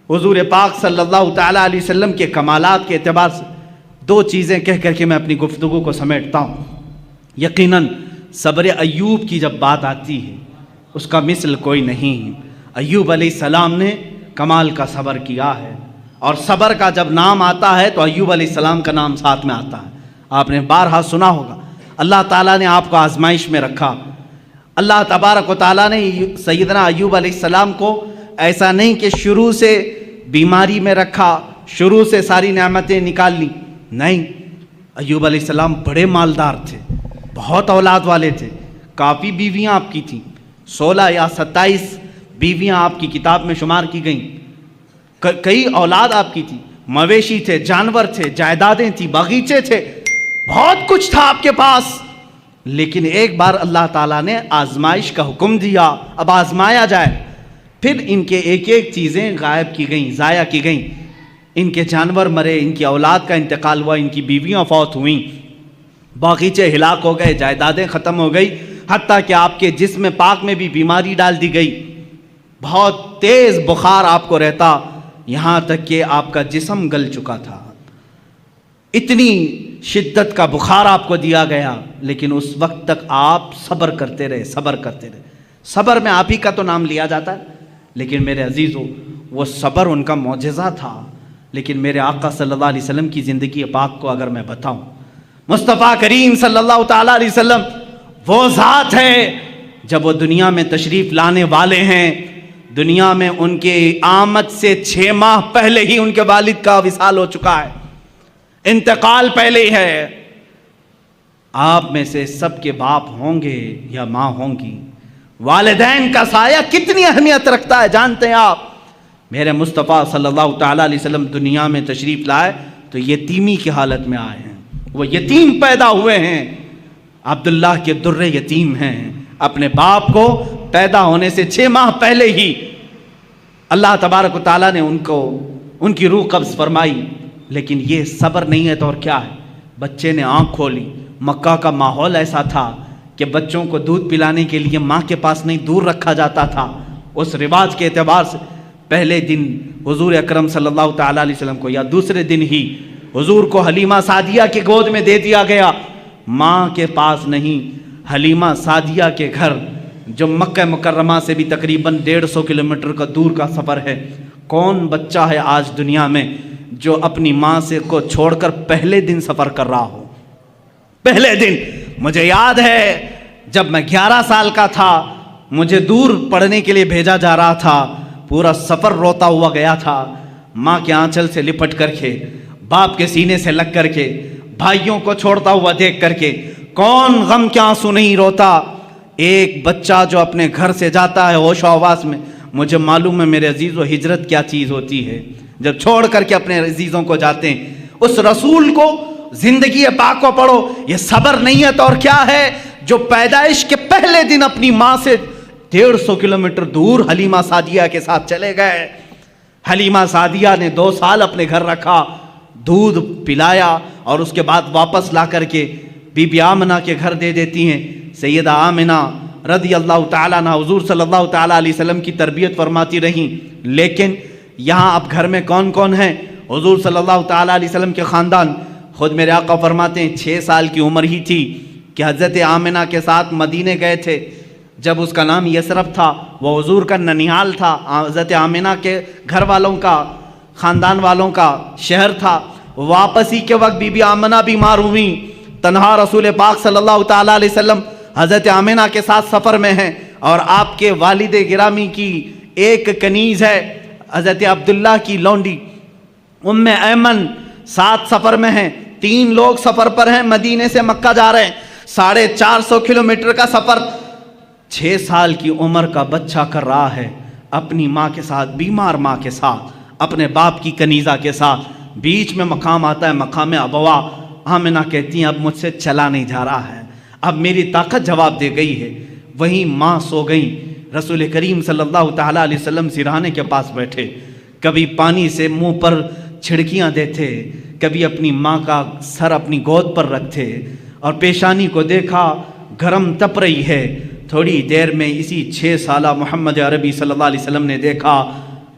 حضور پاک صلی اللہ تعالیٰ علیہ وسلم کے کمالات کے اعتبار سے دو چیزیں کہہ کر کے میں اپنی گفتگو کو سمیٹتا ہوں۔ یقیناً صبر ایوب کی جب بات آتی ہے اس کا مثل کوئی نہیں۔ ایوب علیہ السلام نے کمال کا صبر کیا ہے، اور صبر کا جب نام آتا ہے تو ایوب علیہ السلام کا نام ساتھ میں آتا ہے۔ آپ نے بارہا سنا ہوگا، اللہ تعالیٰ نے آپ کو آزمائش میں رکھا۔ اللہ تبارک و تعالیٰ نے سیدنا ایوب علیہ السلام کو ایسا نہیں کہ شروع سے بیماری میں رکھا، شروع سے ساری نعمتیں نکال لی، نہیں، ایوب علیہ السلام بڑے مالدار تھے، بہت اولاد والے تھے، کافی بیویاں آپ کی تھیں، 16 یا 27 بیویاں آپ کی کتاب میں شمار کی گئیں، کئی اولاد آپ کی تھی، مویشی تھے، جانور تھے، جائیدادیں تھیں، باغیچے تھے، بہت کچھ تھا آپ کے پاس۔ لیکن ایک بار اللہ تعالیٰ نے آزمائش کا حکم دیا، اب آزمایا جائے، پھر ان کے ایک ایک چیزیں غائب کی گئیں، ضائع کی گئیں، ان کے جانور مرے، ان کی اولاد کا انتقال ہوا، ان کی بیویاں فوت ہوئیں، باغیچے ہلاک ہو گئے، جائیدادیں ختم ہو گئی، حتیٰ کہ آپ کے جسم پاک میں بھی بیماری ڈال دی گئی، بہت تیز بخار آپ کو رہتا، یہاں تک کہ آپ کا جسم گل چکا تھا، اتنی شدت کا بخار آپ کو دیا گیا، لیکن اس وقت تک آپ صبر کرتے رہے، صبر کرتے رہے۔ صبر میں آپ ہی کا تو نام لیا جاتا ہے، لیکن میرے عزیزو وہ صبر ان کا معجزہ تھا۔ لیکن میرے آقا صلی اللہ علیہ وسلم کی زندگی پاک کو اگر میں بتاؤں، مصطفیٰ کریم صلی اللہ تعالیٰ علیہ وسلم وہ ذات ہے جب وہ دنیا میں تشریف لانے والے ہیں، دنیا میں ان کے آمد سے 6 ماہ پہلے ہی ان کے والد کا وصال ہو چکا ہے، انتقال پہلے ہی ہے۔ آپ میں سے سب کے باپ ہوں گے یا ماں ہوں گی، والدین کا سایہ کتنی اہمیت رکھتا ہے جانتے ہیں آپ؟ میرے مصطفیٰ صلی اللہ تعالیٰ علیہ وسلم دنیا میں تشریف لائے تو یتیمی کی حالت میں آئے ہیں، وہ یتیم پیدا ہوئے ہیں، عبداللہ کے در یتیم ہیں، اپنے باپ کو پیدا ہونے سے 6 ماہ پہلے ہی اللہ تبارک و تعالیٰ نے ان کی روح قبض فرمائی۔ لیکن یہ صبر نہیں ہے تو اور کیا ہے؟ بچے نے آنکھ کھولی، مکہ کا ماحول ایسا تھا کہ بچوں کو دودھ پلانے کے لیے ماں کے پاس نہیں، دور رکھا جاتا تھا۔ اس رواج کے اعتبار سے پہلے دن حضور اکرم صلی اللہ تعالیٰ علیہ وسلم کو یا دوسرے دن ہی حضور کو حلیمہ سعدیہ کی گود میں دے دیا گیا، ماں کے پاس نہیں، حلیمہ سعدیہ کے گھر جو مکہ مکرمہ سے بھی تقریباً 150 کلومیٹر کا دور کا سفر ہے۔ کون بچہ ہے آج دنیا میں جو اپنی ماں سے کو چھوڑ کر پہلے دن سفر کر رہا ہو؟ پہلے دن مجھے یاد ہے جب میں 11 سال کا تھا، مجھے دور پڑھنے کے لیے بھیجا جا رہا تھا، پورا سفر روتا ہوا گیا تھا، ماں کے آنچل سے لپٹ کر کے، باپ کے سینے سے لگ کر کے، بھائیوں کو چھوڑتا ہوا دیکھ کر کے، کون غم کے آنسو نہیں روتا؟ ایک بچہ جو اپنے گھر سے جاتا ہے ہوش و حواس میں، مجھے معلوم ہے میرے عزیزو ہجرت کیا چیز ہوتی ہے، جب چھوڑ کر کے اپنے عزیزوں کو جاتے ہیں۔ اس رسول کو، زندگی پاک کو پڑھو، یہ صبر نہیں ہے تو اور کیا ہے؟ جو پیدائش کے پہلے دن اپنی ماں سے 150 کلومیٹر دور حلیمہ سعدیہ کے ساتھ چلے گئے۔ حلیمہ سعدیہ نے 2 سال اپنے گھر رکھا، دودھ پلایا، اور اس کے بعد واپس لا کر کے بی بی آمنہ کے گھر دے دیتی ہیں۔ سیدہ آمنہ رضی اللہ تعالیٰ عنہ حضور صلی اللہ تعالیٰ علیہ وسلم کی تربیت فرماتی رہیں۔ لیکن یہاں اب گھر میں کون کون ہیں؟ حضور صلی اللہ تعالیٰ علیہ وسلم کے خاندان۔ خود میرے آقا فرماتے ہیں 6 سال کی عمر ہی تھی کہ حضرت آمنہ کے ساتھ مدینے گئے تھے، جب اس کا نام یثرب تھا، وہ حضور کا ننیال تھا، حضرت آمنہ کے گھر والوں کا، خاندان والوں کا شہر تھا۔ واپسی کے وقت بی بی آمنہ بیمار ہوئیں، تنہا رسول پاک صلی اللہ تعالیٰ علیہ وسلم حضرت آمنہ کے ساتھ سفر میں ہیں، اور آپ کے والد گرامی کی ایک کنیز ہے حضرت عبداللہ کی لونڈی ام ایمن، ساتھ سفر میں ہیں، 3 لوگ سفر پر ہیں، مدینے سے مکہ جا رہے ہیں، 450 کلومیٹر کا سفر 6 سال کی عمر کا بچہ کر رہا ہے اپنی ماں کے ساتھ، بیمار ماں کے ساتھ، اپنے باپ کی کنیزہ کے ساتھ۔ بیچ میں مقام آتا ہے، مقام ابوا۔ آمنہ کہتی ہیں اب مجھ سے چلا نہیں جا رہا ہے، اب میری طاقت جواب دے گئی ہے۔ وہیں ماں سو گئیں، رسول کریم صلی اللہ تعالیٰ علیہ وسلم سرہانے کے پاس بیٹھے، کبھی پانی سے منہ پر چھڑکیاں دیتے، کبھی اپنی ماں کا سر اپنی گود پر رکھتے، اور پیشانی کو دیکھا گرم تپ رہی ہے۔ تھوڑی دیر میں اسی 6 سالہ محمد عربی صلی اللہ علیہ وسلم نے دیکھا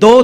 2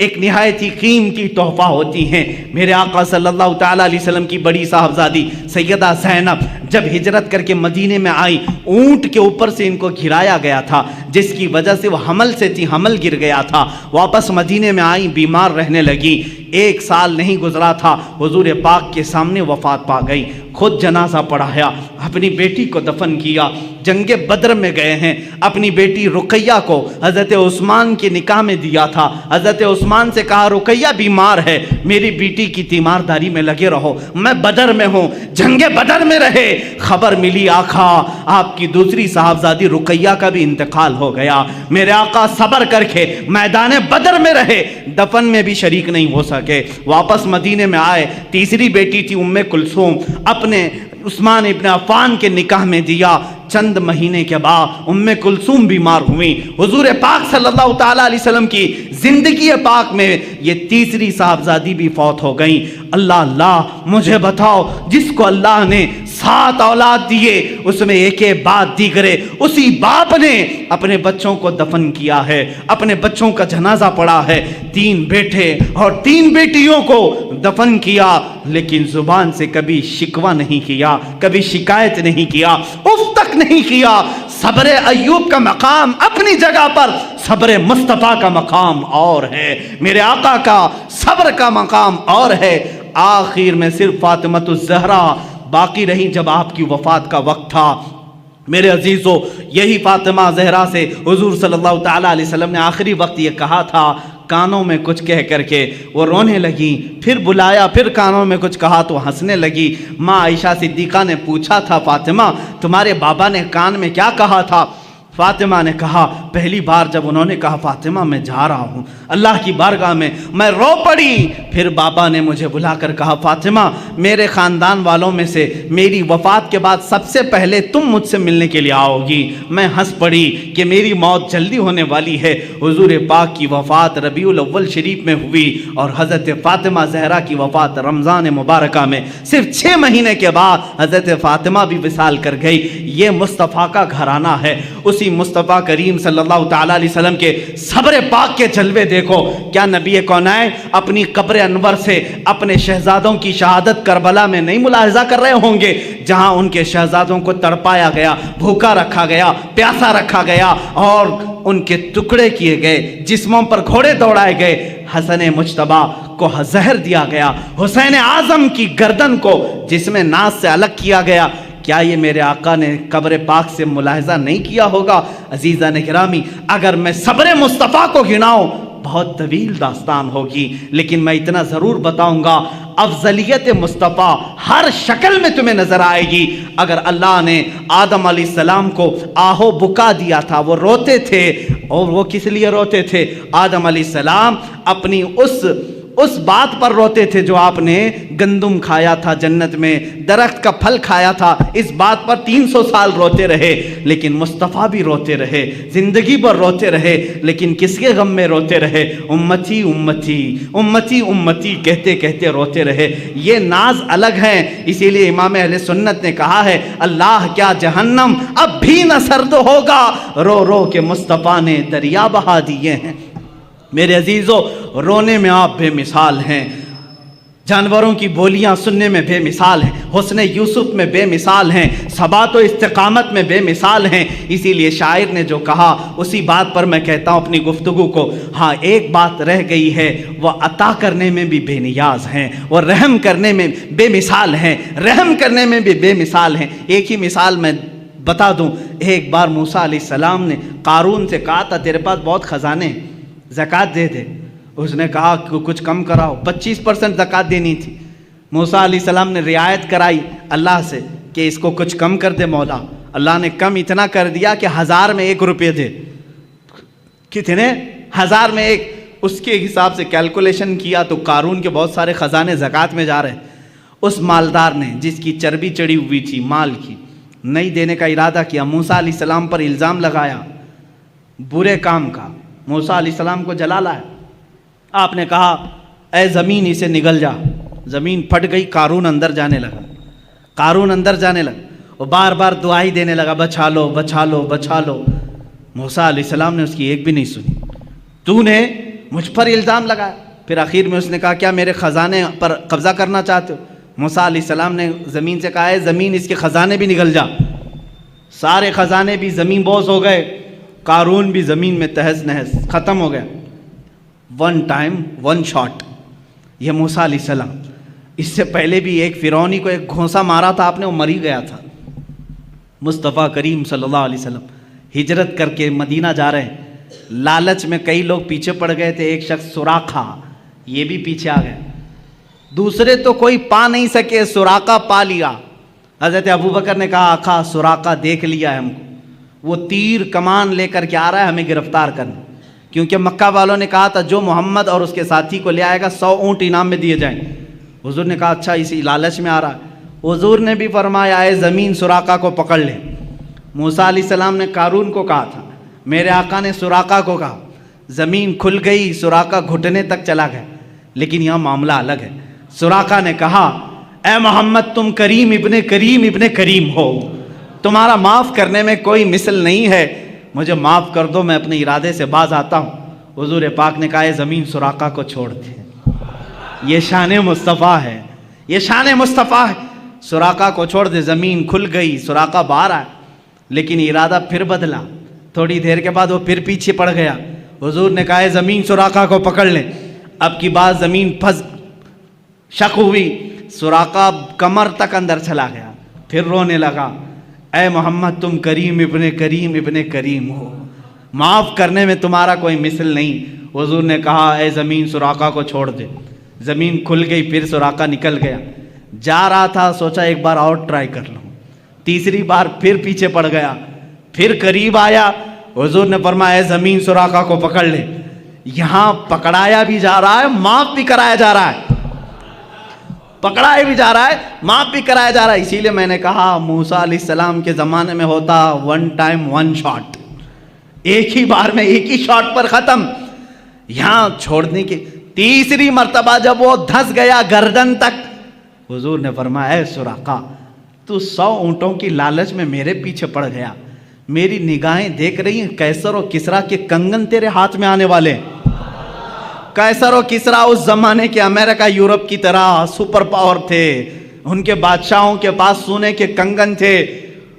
ایک نہایت ہی قیمتی تحفہ ہوتی ہیں۔ میرے آقا صلی اللہ تعالیٰ علیہ وسلم کی بڑی صاحبزادی سیدہ زینب جب ہجرت کر کے مدینے میں آئی، اونٹ کے اوپر سے ان کو گھرایا گیا تھا، جس کی وجہ سے وہ حمل سے تھی، حمل گر گیا تھا۔ واپس مدینے میں آئی، بیمار رہنے لگی۔ 1 سال نہیں گزرا تھا، حضور پاک کے سامنے وفات پا گئی۔ خود جنازہ پڑھایا، اپنی بیٹی کو دفن کیا۔ جنگ بدر میں گئے ہیں، اپنی بیٹی رقیہ کو حضرت عثمان کے نکاح میں دیا تھا۔ حضرت عثمان سے کہا رقیہ بیمار ہے، میری بیٹی کی تیمارداری میں لگے رہو، میں بدر میں ہوں، جنگ بدر میں رہے۔ خبر ملی آقا آپ کی دوسری صاحبزادی رقیہ کا بھی انتقال ہو گیا۔ میرے آقا صبر کر کے میدان بدر میں رہے، دفن میں بھی شریک نہیں ہو سکے۔ واپس مدینے میں آئے، تیسری بیٹی تھی ام کلثوم، اپنے عثمان ابن عفان کے نکاح میں دیا۔ چند مہینے کے بعد ام کلثوم بیمار ہوئی۔ حضور پاک صلی اللہ تعالیٰ علیہ وسلم کی زندگی پاک میں یہ تیسری صاحبزادی بھی فوت ہو گئیں۔ اللہ مجھے بتاؤ، جس کو اللہ نے 7 اولاد دیے، اس میں ایک بعد دیگرے، اسی باپ نے اپنے بچوں کو دفن کیا ہے، اپنے بچوں کا جنازہ پڑھا ہے۔ 3 بیٹے اور 3 بیٹیوں کو دفن کیا، لیکن زبان سے کبھی شکوہ نہیں کیا، کبھی شکایت نہیں کیا، اف تک نہیں کیا۔ صبر ایوب کا مقام اپنی جگہ پر، صبر مصطفیٰ کا مقام اور ہے، میرے آقا کا صبر کا مقام اور ہے۔ آخر میں صرف فاطمۃ الزہرا باقی رہی جب آپ کی وفات کا وقت تھا۔ میرے عزیزو، یہی فاطمہ زہرا سے حضور صلی اللہ تعالیٰ علیہ وسلم نے آخری وقت یہ کہا تھا، کانوں میں کچھ کہہ کر کے وہ رونے لگی، پھر بلایا، پھر کانوں میں کچھ کہا تو ہنسنے لگی۔ ماں عائشہ صدیقہ نے پوچھا تھا، فاطمہ تمہارے بابا نے کان میں کیا کہا تھا؟ فاطمہ نے کہا، پہلی بار جب انہوں نے کہا فاطمہ میں جا رہا ہوں اللہ کی بارگاہ میں رو پڑی۔ پھر بابا نے مجھے بلا کر کہا، فاطمہ میرے خاندان والوں میں سے میری وفات کے بعد سب سے پہلے تم مجھ سے ملنے کے لیے آؤ گی۔ میں ہنس پڑی کہ میری موت جلدی ہونے والی ہے۔ حضور پاک کی وفات ربیع الاول شریف میں ہوئی اور حضرت فاطمہ زہرا کی وفات رمضان مبارکہ میں۔ صرف 6 مہینے کے بعد حضرت فاطمہ بھی وصال کر گئی۔ یہ مصطفیٰ کا گھرانہ ہے۔ اسی مصطفیٰ کریم صلی اللہ تعالیٰ علیہ وسلم کے صبر پاک کے جلوے دیکھو۔ کیا نبی کونین اپنی قبر انور سے اپنے شہزادوں کی شہادت کربلا میں نہیں ملاحظہ کر رہے ہوں گے، جہاں ان کے شہزادوں کو تڑپایا گیا، بھوکا رکھا گیا، پیاسا رکھا گیا اور ان کے ٹکڑے کیے گئے، جسموں پر گھوڑے دوڑائے گئے، حسن مجتبیٰ کو زہر دیا گیا، حسین اعظم کی گردن کو جسم ناز سے الگ کیا گیا۔ کیا یہ میرے آقا نے قبر پاک سے ملاحظہ نہیں کیا ہوگا؟ عزیزان گرامی، اگر میں صبر مصطفیٰ کو گناؤں بہت طویل داستان ہوگی، لیکن میں اتنا ضرور بتاؤں گا، افضلیت مصطفیٰ ہر شکل میں تمہیں نظر آئے گی۔ اگر اللہ نے آدم علیہ السلام کو آہو بکا دیا تھا، وہ روتے تھے، اور وہ کس لیے روتے تھے؟ آدم علیہ السلام اپنی اس بات پر روتے تھے جو آپ نے گندم کھایا تھا جنت میں، درخت کا پھل کھایا تھا، اس بات پر 300 سال روتے رہے۔ لیکن مصطفیٰ بھی روتے رہے، زندگی پر روتے رہے، لیکن کس کے غم میں روتے رہے؟ امتی امتی امتی امتی کہتے کہتے روتے رہے۔ یہ ناز الگ ہیں، اسی لیے امام اہل سنت نے کہا ہے، اللہ کیا جہنم اب بھی نہ سرد ہوگا، رو رو کے مصطفیٰ نے دریا بہا دیے ہیں۔ میرے عزیزو، رونے میں آپ بے مثال ہیں، جانوروں کی بولیاں سننے میں بے مثال ہیں، حسن یوسف میں بے مثال ہیں، ثبات و استقامت میں بے مثال ہیں۔ اسی لیے شاعر نے جو کہا اسی بات پر میں کہتا ہوں اپنی گفتگو کو، ہاں ایک بات رہ گئی ہے، وہ عطا کرنے میں بھی بے نیاز ہیں، وہ رحم کرنے میں بے مثال ہیں، رحم کرنے میں بھی بے مثال ہیں۔ ایک ہی مثال میں بتا دوں، ایک بار موسیٰ علیہ السلام نے قارون سے کہا تھا تیرے پاس بہت خزانے، زکوٰۃ دے دے۔ اس نے کہا کہ کچھ کم کراؤ، 25% زکوٰۃ دینی تھی۔ موسیٰ علیہ السلام نے رعایت کرائی اللہ سے کہ اس کو کچھ کم کر دے مولا۔ اللہ نے کم اتنا کر دیا کہ 1000 میں 1 روپے دے۔ کتنے؟ 1000 میں 1۔ اس کے حساب سے کیلکولیشن کیا تو قارون کے بہت سارے خزانے زکوٰۃ میں جا رہے ہیں۔ اس مالدار نے جس کی چربی چڑھی ہوئی تھی مال کی، نہیں دینے کا ارادہ کیا، موسیٰ علیہ السلام پر الزام لگایا برے کام کا، موسیٰ علیہ السلام کو جلا لایا۔ آپ نے کہا اے زمین اسے نگل جا۔ زمین پھٹ گئی، قارون اندر جانے لگا، قارون اندر جانے لگا، وہ بار بار دعائی دینے لگا، بچا لو بچا لو بچا لو۔ موسیٰ علیہ السلام نے اس کی ایک بھی نہیں سنی۔ تو نے مجھ پر الزام لگایا. پھر آخر میں اس نے کہا کیا میرے خزانے پر قبضہ کرنا چاہتے ہو؟ موسیٰ علیہ السلام نے زمین سے کہا ہے زمین اس کے خزانے بھی نگل جا. سارے خزانے بھی زمین بوس ہو گئے، قارون بھی زمین میں تہس نہس ختم ہو گیا. One time one shot. یہ موسیٰ علیہ السلام، اس سے پہلے بھی ایک فرعونی کو ایک گھونسا مارا تھا آپ نے، وہ مری گیا تھا. مصطفیٰ کریم صلی اللہ علیہ وسلم ہجرت کر کے مدینہ جا رہے ہیں، لالچ میں کئی لوگ پیچھے پڑ گئے تھے. ایک شخص سراقہ، یہ بھی پیچھے آ گیا. دوسرے تو کوئی پا نہیں سکے، سراقہ پا لیا. حضرت ابوبکر نے کہا آقا سراقہ دیکھ لیا ہے ہم کو، وہ تیر کمان لے کر کے آ رہا ہے ہمیں گرفتار کرنے. کیونکہ مکہ والوں نے کہا تھا جو محمد اور اس کے ساتھی کو لے آئے گا 100 اونٹ انعام میں دیے جائیں. حضور نے کہا اچھا اسی لالچ میں آ رہا ہے. حضور نے بھی فرمایا اے زمین سراقہ کو پکڑ لے. موسیٰ علیہ السلام نے قارون کو کہا تھا، میرے آقا نے سراقہ کو کہا. زمین کھل گئی، سراقہ گھٹنے تک چلا گیا. لیکن یہاں معاملہ الگ ہے. سراقہ نے کہا اے محمد تم کریم ابن کریم ہو، تمہارا معاف کرنے میں کوئی مثل نہیں ہے، مجھے معاف کر دو، میں اپنے ارادے سے باز آتا ہوں. حضور پاک نے کہا اے زمین سراقہ کو چھوڑ دے. یہ شان مصطفیٰ ہے، یہ شان مصطفیٰ ہے. سراقہ کو چھوڑ دے. زمین کھل گئی، سراقہ باہر آیا، لیکن ارادہ پھر بدلا. تھوڑی دیر کے بعد وہ پھر پیچھے پڑ گیا. حضور نے کہا اے زمین سراقہ کو پکڑ لے. اب کی بات زمین پھنس شک ہوئی، سراقہ کمر تک اندر چلا گیا. پھر رونے لگا اے محمد تم کریم ابن کریم ہو، معاف کرنے میں تمہارا کوئی مثل نہیں. حضور نے کہا اے زمین سراقہ کو چھوڑ دے. زمین کھل گئی، پھر سراقہ نکل گیا. جا رہا تھا، سوچا ایک بار اور ٹرائی کر لوں. تیسری بار پھر پیچھے پڑ گیا، پھر قریب آیا. حضور نے فرمایا اے زمین سراقہ کو پکڑ لے. یہاں پکڑایا بھی جا رہا ہے، معاف بھی کرایا جا رہا ہے. پکڑایا بھی جا رہا ہے، معاف بھی کرایا جا رہا ہے. اسی لیے میں نے کہا موسیٰ علیہ السلام کے زمانے میں ہوتا ون ٹائم ون شاٹ، ایک ہی بار میں ایک ہی شاٹ پر ختم. یہاں چھوڑنے کی تیسری مرتبہ جب وہ دھس گیا گردن تک، حضور نے فرمایا اے سراقہ تو 100 اونٹوں کی لالچ میں میرے پیچھے پڑ گیا. میری نگاہیں دیکھ رہی ہیں قیصر و کسریٰ کے کنگن تیرے ہاتھ میں آنے والے ہیں. قیصر و کسریٰ اس زمانے کے امریکہ یورپ کی طرح سپر پاور تھے. ان کے بادشاہوں کے پاس سونے کے کنگن تھے،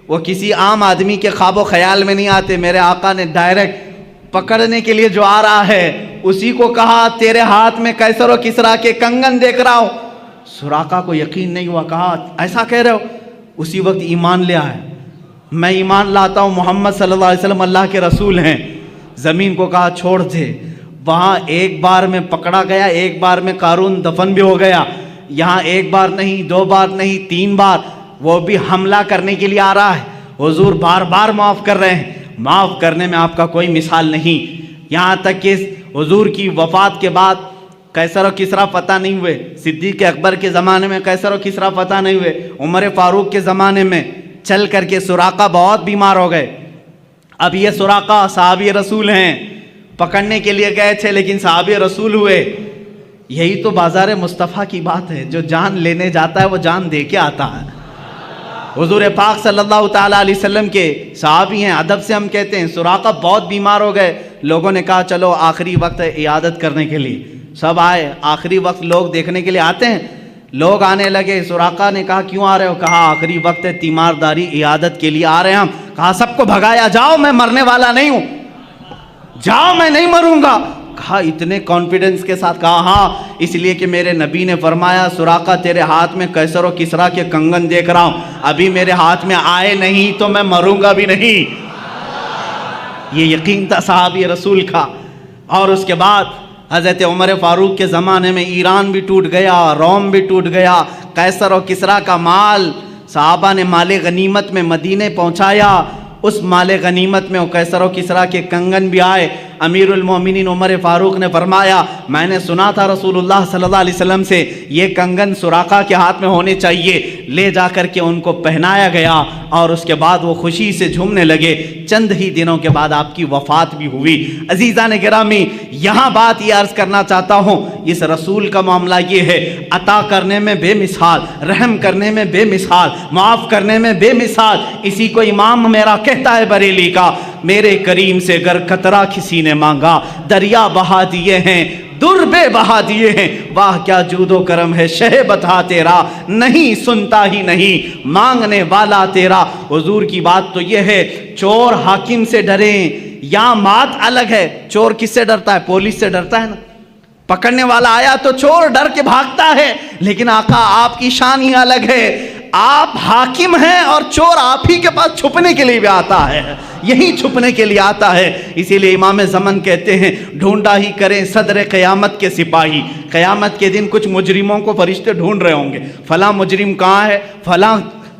وہ کسی عام آدمی کے خواب و خیال میں نہیں آتے. میرے آقا نے ڈائریکٹ پکڑنے کے لیے جو آ رہا ہے اسی کو کہا تیرے ہاتھ میں قیصر و کسریٰ کے کنگن دیکھ رہا ہوں. سراقہ کو یقین نہیں ہوا، کہا ایسا کہہ رہے ہو؟ اسی وقت ایمان لے آیا. میں ایمان لاتا ہوں محمد صلی اللہ علیہ وسلم اللہ کے رسول ہیں. زمین کو کہا چھوڑ دے. وہاں ایک بار میں پکڑا گیا، ایک بار میں قارون دفن بھی ہو گیا. یہاں ایک بار نہیں، 2 بار نہیں، 3 بار وہ بھی حملہ کرنے کے لیے آ رہا ہے. حضور بار بار معاف کر رہے ہیں، معاف کرنے میں آپ کا کوئی مثال نہیں. یہاں تک کہ حضور کی وفات کے بعد قیصر و کسریٰ فتح نہیں ہوئے. صدیق اکبر کے زمانے میں قیصر و کسریٰ فتح نہیں ہوئے. عمر فاروق کے زمانے میں چل کر کے سراقہ بہت بیمار ہو گئے. اب یہ سراقہ صحابی رسول ہیں، پکڑنے کے لیے گئے تھے لیکن صحابی رسول ہوئے. یہی تو بازار مصطفیٰ کی بات ہے، جو جان لینے جاتا ہے وہ جان دے کے آتا ہے. حضور پاک صلی اللہ تعالیٰ علیہ وسلم کے صحابی ہیں. ادب سے ہم کہتے ہیں سراقہ بہت بیمار ہو گئے. لوگوں نے کہا چلو آخری وقت ہے عیادت کرنے کے لیے. سب آئے. آخری وقت لوگ دیکھنے کے لیے آتے ہیں. لوگ آنے لگے. سراقہ نے کہا کیوں آ رہے ہو؟ کہا آخری وقت ہے، تیمارداری عیادت کے لیے آ رہے ہیں ہم. کہا سب کو بھگایا، جاؤ میں مرنے والا نہیں ہوں، جاؤ میں نہیں مروں گا. کہا اتنے کانفیڈنس کے ساتھ. کہا ہاں اس لیے کہ میرے نبی نے فرمایا سراقہ تیرے ہاتھ میں قیصر و کسریٰ کے کنگن دیکھ رہا ہوں، ابھی میرے ہاتھ میں آئے نہیں تو میں مروں گا بھی نہیں. یہ یقین تھا صحابی رسول کا. اور اس کے بعد حضرت عمر فاروق کے زمانے میں ایران بھی ٹوٹ گیا، روم بھی ٹوٹ گیا. قیصر و کسریٰ کا مال صحابہ نے مال غنیمت میں مدینے پہنچایا. اس مال غنیمت میں قیصر و کسریٰ کے کنگن بھی آئے. امیر المومنین عمر فاروق نے فرمایا میں نے سنا تھا رسول اللہ صلی اللہ علیہ وسلم سے یہ کنگن سراقہ کے ہاتھ میں ہونے چاہیے. لے جا کر کے ان کو پہنایا گیا اور اس کے بعد وہ خوشی سے جھومنے لگے. چند ہی دنوں کے بعد آپ کی وفات بھی ہوئی. عزیزان گرامی، یہاں بات یہ عرض کرنا چاہتا ہوں، اس رسول کا معاملہ یہ ہے، عطا کرنے میں بے مثال، رحم کرنے میں بے مثال، معاف کرنے میں بے مثال. اسی کو امام میرا کہتا ہے بریلی کا، میرے کریم سے گر قطرہ کسی نے مانگا دریا بہا دیے ہیں در بے بہا دیے ہیں، واہ کیا جود و کرم ہے شہ بتا تیرا، نہیں سنتا ہی نہیں مانگنے والا تیرا۔ حضور کی بات تو یہ ہے چور حاکم سے ڈریں یا مات الگ ہے۔ چور کس سے ڈرتا ہے؟ پولیس سے ڈرتا ہے نا، پکڑنے والا آیا تو چور ڈر کے بھاگتا ہے، لیکن آقا آپ کی شان ہی الگ ہے، آپ حاکم ہیں اور چور آپ ہی کے پاس چھپنے کے لیے بھی آتا ہے، یہی چھپنے کے لیے آتا ہے۔ اسی لیے امام زمن کہتے ہیں ڈھونڈا ہی کریں صدر قیامت کے سپاہی۔ قیامت کے دن کچھ مجرموں کو فرشتے ڈھونڈ رہے ہوں گے، فلاں مجرم کہاں ہے، فلاں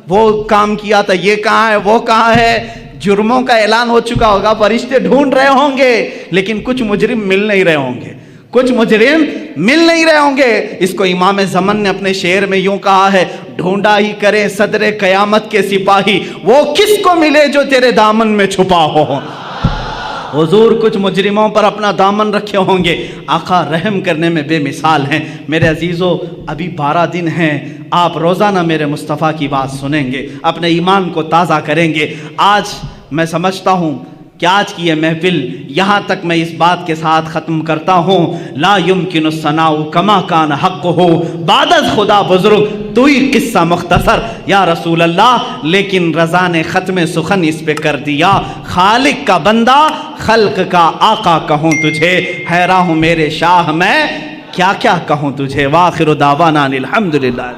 وہ کام کیا تھا، یہ کہاں ہے، وہ کہاں ہے، جرموں کا اعلان ہو چکا ہوگا، فرشتے ڈھونڈ رہے ہوں گے، لیکن کچھ مجرم مل نہیں رہے ہوں گے، کچھ مجرم مل نہیں رہے ہوں گے۔ اس کو امام زمن نے اپنے شعر میں یوں کہا ہے ڈھونڈا ہی کریں صدر قیامت کے سپاہی، وہ کس کو ملے جو تیرے دامن میں چھپا ہو۔ حضور کچھ مجرموں پر اپنا دامن رکھے ہوں گے، آقا رحم کرنے میں بے مثال ہیں۔ میرے عزیزو ابھی 12 دن ہیں، آپ روزانہ میرے مصطفیٰ کی بات سنیں گے، اپنے ایمان کو تازہ کریں گے۔ آج میں سمجھتا ہوں کہ آج کی یہ محفل یہاں تک میں اس بات کے ساتھ ختم کرتا ہوں، لا یمکن الثناء کما کان حق ہو بعد از خدا بزرگ، تو ہی قصہ مختصر یا رسول اللہ، لیکن رضا نے ختم سخن اس پہ کر دیا، خالق کا بندہ خلق کا آقا کہوں تجھے، حیران ہوں میرے شاہ میں کیا کیا کہوں تجھے۔ وآخر دعوانا الحمدللہ۔